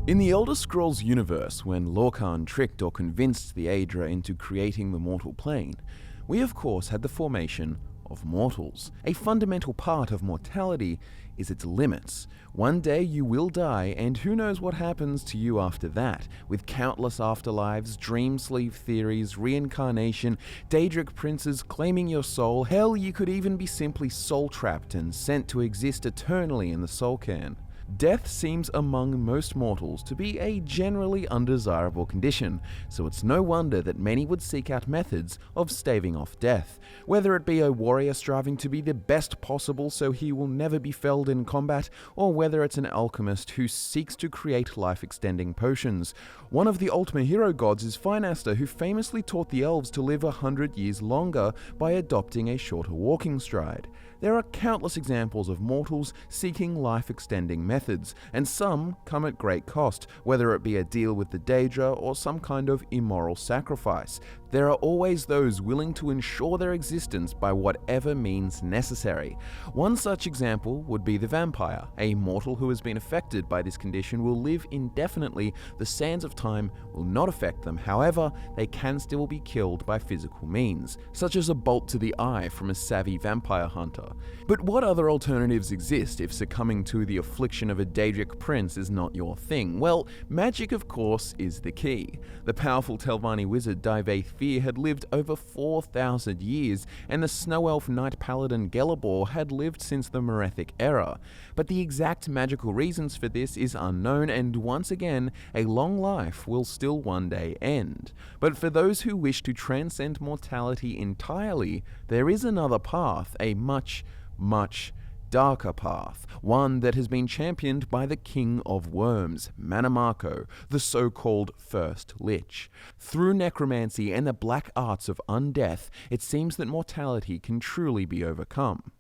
In the Elder Scrolls universe, when Lorkhan tricked or convinced the Aedra into creating the mortal plane, we of course had the formation of mortals. A fundamental part of mortality is its limits. One day you will die, and who knows what happens to you after that, with countless afterlives, dream sleep theories, reincarnation, Daedric princes claiming your soul. Hell, you could even be simply soul-trapped and sent to exist eternally in the soul cairn. Death seems among most mortals to be a generally undesirable condition, so it's no wonder that many would seek out methods of staving off death, whether it be a warrior striving to be the best possible so he will never be felled in combat, or whether it's an alchemist who seeks to create life-extending potions. One of the Ultima hero gods is Finaster, who famously taught the elves to live 100 years longer by adopting a shorter walking stride. There are countless examples of mortals seeking life-extending methods, and some come at great cost, whether it be a deal with the Daedra or some kind of immoral sacrifice. There are always those willing to ensure their existence by whatever means necessary. One such example would be the vampire. A mortal who has been affected by this condition will live indefinitely. The sands of time will not affect them. However, they can still be killed by physical means, such as a bolt to the eye from a savvy vampire hunter. But what other alternatives exist if succumbing to the affliction of a Daedric prince is not your thing? Well, magic of course is the key. The powerful Telvanni wizard Dyvaith had lived over 4,000 years, and the snow elf knight paladin Gelebor had lived since the Merethic era. But the exact magical reasons for this is unknown, and once again, a long life will still one day end. But for those who wish to transcend mortality entirely, there is another path, a much darker path, one that has been championed by the King of Worms, Mannimarco, the so-called First Lich. Through necromancy and the black arts of undeath, it seems that mortality can truly be overcome.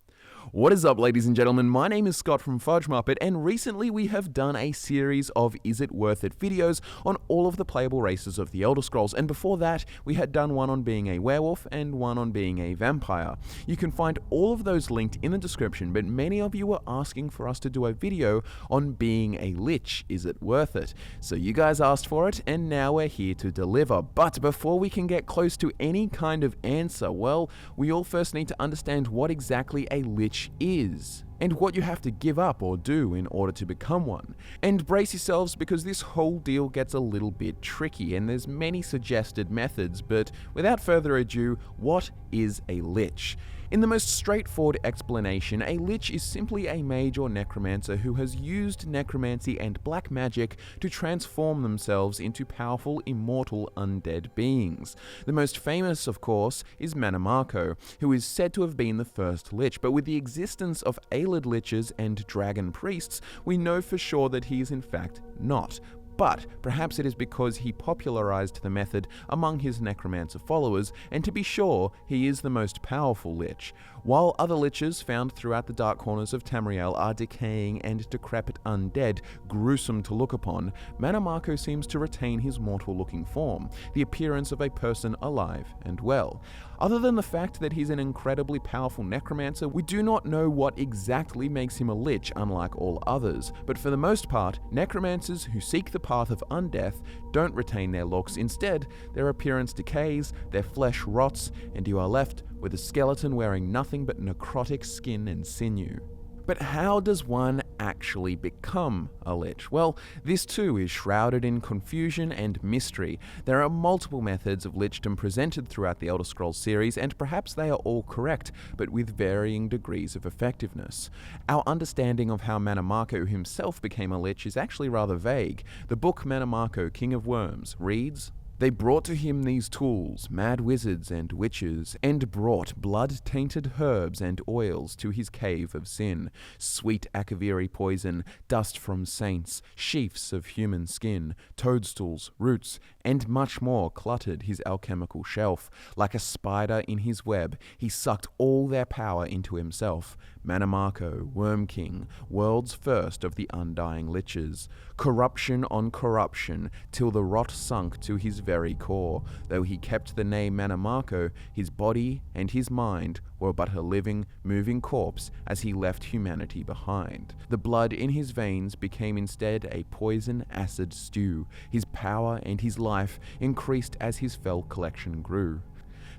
What is up, ladies and gentlemen? My name is Scott from FudgeMuppet, and recently we have done a series of Is It Worth It videos on all of the playable races of the Elder Scrolls, and before that we had done one on being a werewolf and one on being a vampire. You can find all of those linked in the description, but many of you were asking for us to do a video on being a lich. Is it worth it? So you guys asked for it, and now we're here to deliver. But before we can get close to any kind of answer, well, we all first need to understand what exactly a lich is, and what you have to give up or do in order to become one. And brace yourselves, because this whole deal gets a little bit tricky, and there's many suggested methods, but without further ado, what is a lich? In the most straightforward explanation, a lich is simply a mage or necromancer who has used necromancy and black magic to transform themselves into powerful, immortal, undead beings. The most famous, of course, is Mannimarco, who is said to have been the first lich, but with the existence of Aelid liches and dragon priests, we know for sure that he is in fact not. But perhaps it is because he popularized the method among his necromancer followers, and to be sure, he is the most powerful lich. While other liches found throughout the dark corners of Tamriel are decaying and decrepit undead, gruesome to look upon, Mannimarco seems to retain his mortal-looking form, the appearance of a person alive and well. Other than the fact that he's an incredibly powerful necromancer, we do not know what exactly makes him a lich, unlike all others. But for the most part, necromancers who seek the path of undeath don't retain their looks. Instead, their appearance decays, their flesh rots, and you are left with a skeleton wearing nothing but necrotic skin and sinew. But how does one actually become a lich? Well, this too is shrouded in confusion and mystery. There are multiple methods of lichdom presented throughout the Elder Scrolls series, and perhaps they are all correct, but with varying degrees of effectiveness. Our understanding of how Mannimarco himself became a lich is actually rather vague. The book Mannimarco, King of Worms reads, "They brought to him these tools, mad wizards and witches, and brought blood-tainted herbs and oils to his cave of sin, sweet akaviri poison, dust from saints, sheafs of human skin, toadstools, roots, and much more cluttered his alchemical shelf. Like a spider in his web, he sucked all their power into himself. Mannimarco, Worm King, world's first of the undying liches. Corruption on corruption, till the rot sunk to his very core. Though he kept the name Mannimarco, his body and his mind were but a living, moving corpse as he left humanity behind. The blood in his veins became instead a poison acid stew. His power and his life increased as his fell collection grew.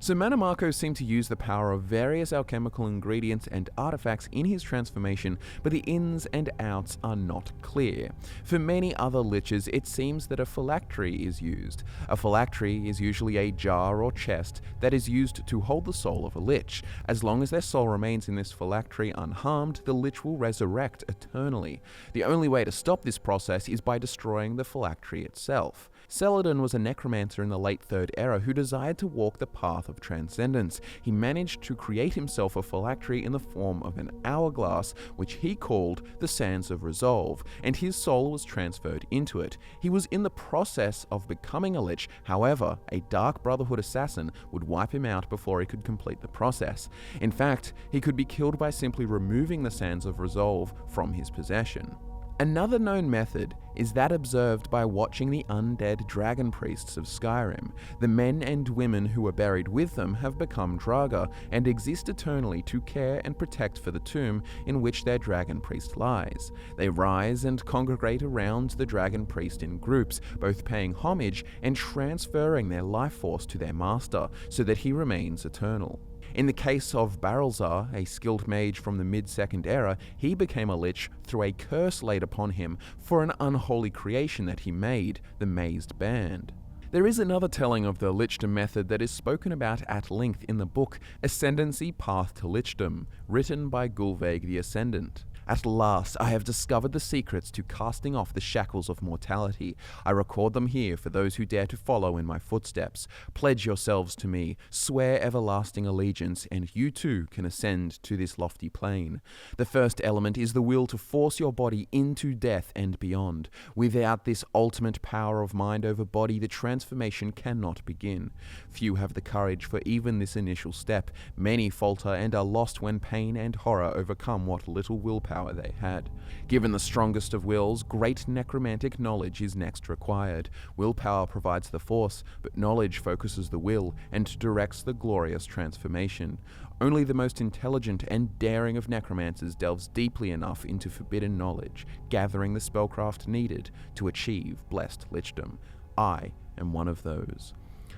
So Mannimarco seemed to use the power of various alchemical ingredients and artifacts in his transformation, but the ins and outs are not clear. For many other liches, it seems that a phylactery is used. A phylactery is usually a jar or chest that is used to hold the soul of a lich. As long as their soul remains in this phylactery unharmed, the lich will resurrect eternally. The only way to stop this process is by destroying the phylactery itself. Celadon was a necromancer in the late Third Era who desired to walk the path of transcendence. He managed to create himself a phylactery in the form of an hourglass, which he called the Sands of Resolve, and his soul was transferred into it. He was in the process of becoming a lich, however, a Dark Brotherhood assassin would wipe him out before he could complete the process. In fact, he could be killed by simply removing the Sands of Resolve from his possession. Another known method is that observed by watching the undead dragon priests of Skyrim. The men and women who were buried with them have become Draga and exist eternally to care and protect for the tomb in which their dragon priest lies. They rise and congregate around the dragon priest in groups, both paying homage and transferring their life force to their master so that he remains eternal. In the case of Barrelzar, a skilled mage from the mid-Second Era, he became a lich through a curse laid upon him for an unholy creation that he made, the Mazed Band. There is another telling of the lichdom method that is spoken about at length in the book Ascendancy Path to Lichdom, written by Gulveig the Ascendant. At last, I have discovered the secrets to casting off the shackles of mortality. I record them here for those who dare to follow in my footsteps. Pledge yourselves to me, swear everlasting allegiance, and you too can ascend to this lofty plane. The first element is the will to force your body into death and beyond. Without this ultimate power of mind over body, the transformation cannot begin. Few have the courage for even this initial step. Many falter and are lost when pain and horror overcome what little willpower they had. Given the strongest of wills, great necromantic knowledge is next required. Willpower provides the force, but knowledge focuses the will and directs the glorious transformation. Only the most intelligent and daring of necromancers delves deeply enough into forbidden knowledge, gathering the spellcraft needed to achieve blessed lichdom. I am one of those.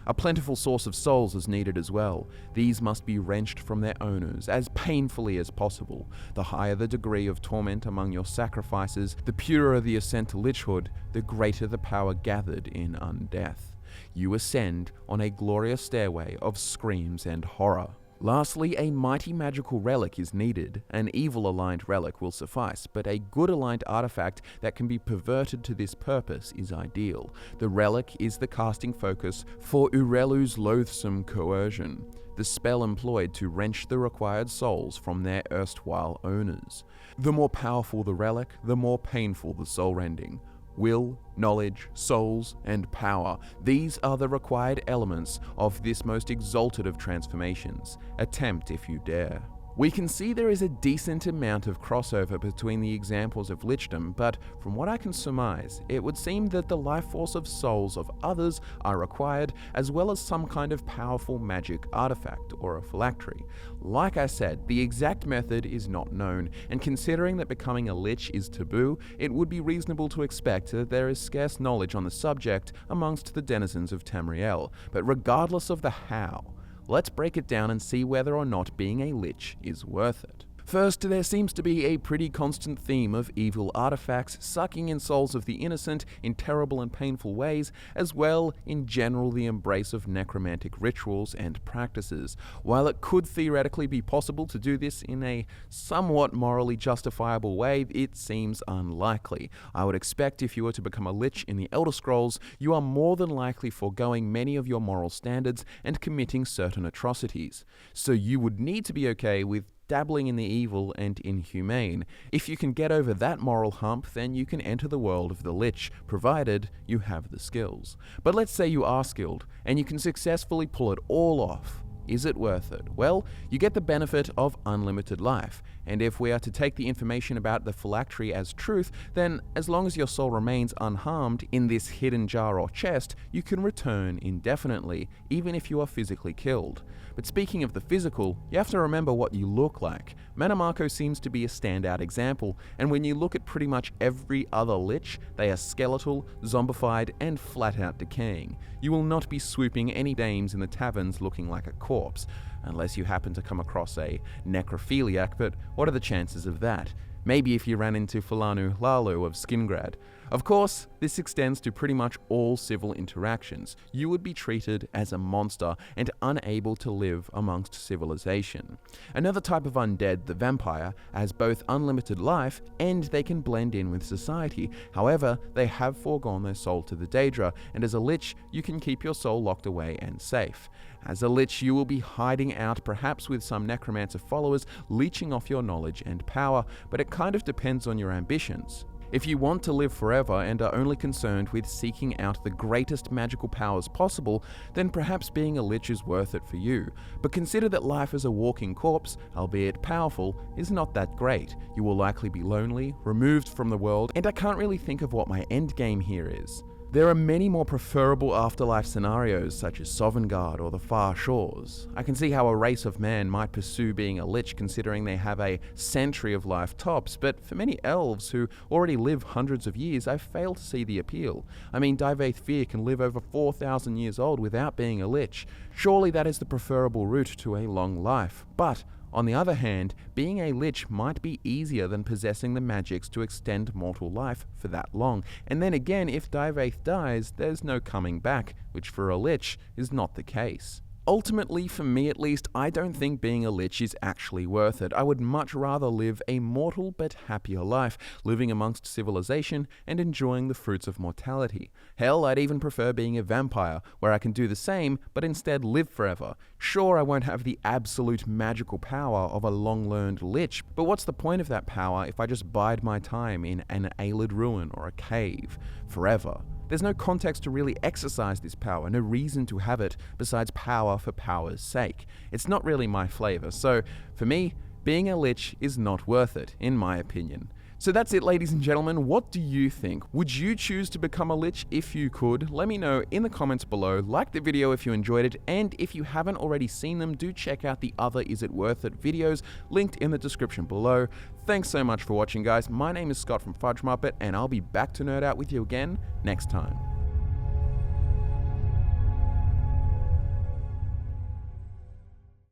A plentiful source of souls is needed as well. These must be wrenched from their owners as painfully as possible. The higher the degree of torment among your sacrifices, the purer the ascent to lichhood, the greater the power gathered in undeath. You ascend on a glorious stairway of screams and horror. Lastly, a mighty magical relic is needed. An evil-aligned relic will suffice, but a good-aligned artifact that can be perverted to this purpose is ideal. The relic is the casting focus for Urelu's loathsome coercion, the spell employed to wrench the required souls from their erstwhile owners. The more powerful the relic, the more painful the soul-rending. Will, knowledge, souls, and power. These are the required elements of this most exalted of transformations. Attempt if you dare. We can see there is a decent amount of crossover between the examples of lichdom, but from what I can surmise, it would seem that the life force of souls of others are required, as well as some kind of powerful magic artifact or a phylactery. Like I said, the exact method is not known, and considering that becoming a lich is taboo, it would be reasonable to expect that there is scarce knowledge on the subject amongst the denizens of Tamriel. But regardless of the how, let's break it down and see whether or not being a lich is worth it. First, there seems to be a pretty constant theme of evil artifacts sucking in souls of the innocent in terrible and painful ways, as well in general the embrace of necromantic rituals and practices. While it could theoretically be possible to do this in a somewhat morally justifiable way, it seems unlikely. I would expect if you were to become a lich in the Elder Scrolls, you are more than likely foregoing many of your moral standards and committing certain atrocities. So you would need to be okay with dabbling in the evil and inhumane. If you can get over that moral hump, then you can enter the world of the Lich, provided you have the skills. But let's say you are skilled, and you can successfully pull it all off. Is it worth it? Well, you get the benefit of unlimited life, and if we are to take the information about the phylactery as truth, then as long as your soul remains unharmed in this hidden jar or chest, you can return indefinitely, even if you are physically killed. But speaking of the physical, you have to remember what you look like. Manamako seems to be a standout example, and when you look at pretty much every other Lich, they are skeletal, zombified, and flat out decaying. You will not be swooping any dames in the taverns looking like a corpse, unless you happen to come across a necrophiliac, but what are the chances of that? Maybe if you ran into Fulanu Lalu of Skingrad. Of course, this extends to pretty much all civil interactions. You would be treated as a monster and unable to live amongst civilization. Another type of undead, the vampire, has both unlimited life and they can blend in with society. However, they have foregone their soul to the Daedra, and as a Lich, you can keep your soul locked away and safe. As a Lich, you will be hiding out, perhaps with some necromancer followers, leeching off your knowledge and power, but it kind of depends on your ambitions. If you want to live forever and are only concerned with seeking out the greatest magical powers possible, then perhaps being a Lich is worth it for you. But consider that life as a walking corpse, albeit powerful, is not that great. You will likely be lonely, removed from the world, and I can't really think of what my end game here is. There are many more preferable afterlife scenarios such as Sovngarde or the Far Shores. I can see how a race of man might pursue being a Lich considering they have a century of life tops, but for many elves who already live hundreds of years, I fail to see the appeal. I mean, Divaith Fear can live over 4,000 years old without being a Lich. Surely that is the preferable route to a long life, but on the other hand, being a Lich might be easier than possessing the magics to extend mortal life for that long. And then again, if Divaith dies, there's no coming back, which for a Lich is not the case. Ultimately, for me at least, I don't think being a Lich is actually worth it. I would much rather live a mortal but happier life, living amongst civilization and enjoying the fruits of mortality. Hell, I'd even prefer being a vampire, where I can do the same, but instead live forever. Sure, I won't have the absolute magical power of a long-learned Lich, but what's the point of that power if I just bide my time in an Aelid ruin or a cave forever? There's no context to really exercise this power, no reason to have it besides power for power's sake. It's not really my flavor, so for me, being a Lich is not worth it, in my opinion. So that's it, ladies and gentlemen. What do you think? Would you choose to become a Lich if you could? Let me know in the comments below. Like the video if you enjoyed it, and if you haven't already seen them, do check out the other Is It Worth It videos linked in the description below. Thanks so much for watching, guys. My name is Scott from FudgeMuppet, and I'll be back to nerd out with you again next time.